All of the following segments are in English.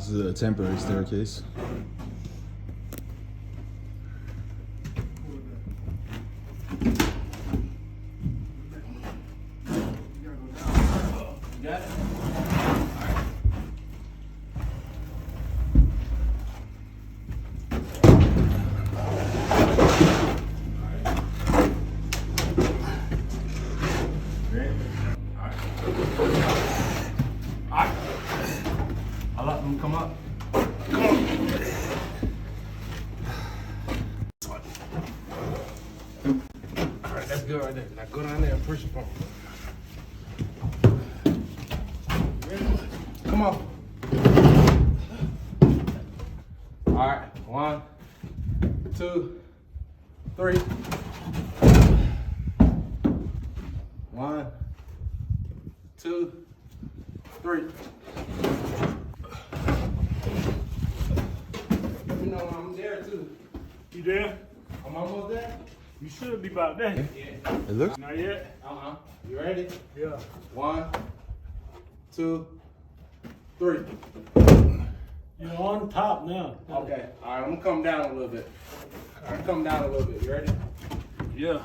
This is a temporary staircase. You got it? I'll let them come up. Come on. Alright, that's good right there. Now go down there and push the phone. Come on. Alright, 1, 2, 3. 1, 2, 3. Let me know when I'm there too. You there? I'm almost there. You should be about there. Yeah. It looks. Not yet? You ready? Yeah. 1, 2, 3. You're on top now. Okay. Alright, I'm gonna come down a little bit. Alright, come down a little bit. You ready? Yeah.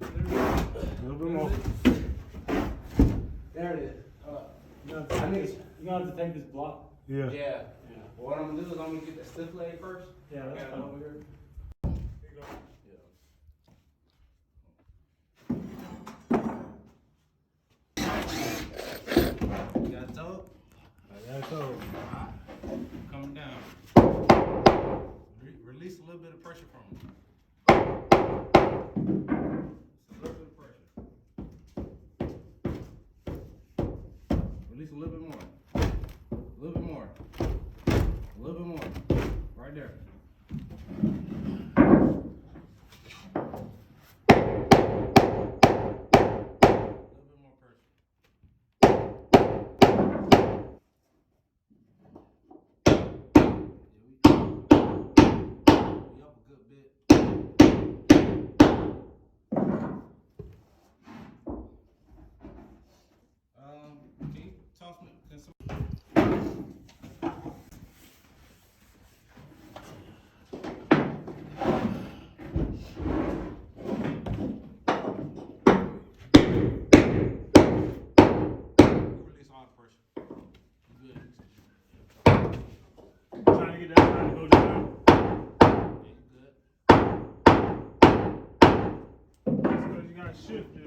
A little bit more. There it is. You're gonna have to take this block. Yeah. Yeah. What I'm gonna do is I'm gonna get the stiff leg first. Yeah, that's Okay, fine. over here. You got toe? I got it over. Coming down. Release a little bit of pressure from him. Just a little bit of pressure. Release a little bit more. A little bit more. A little bit more. Right there. Can you toss me? Can some... Release all the pressure. Good. Trying to get that side to go down. Yeah, you good. That's because you gotta shift it.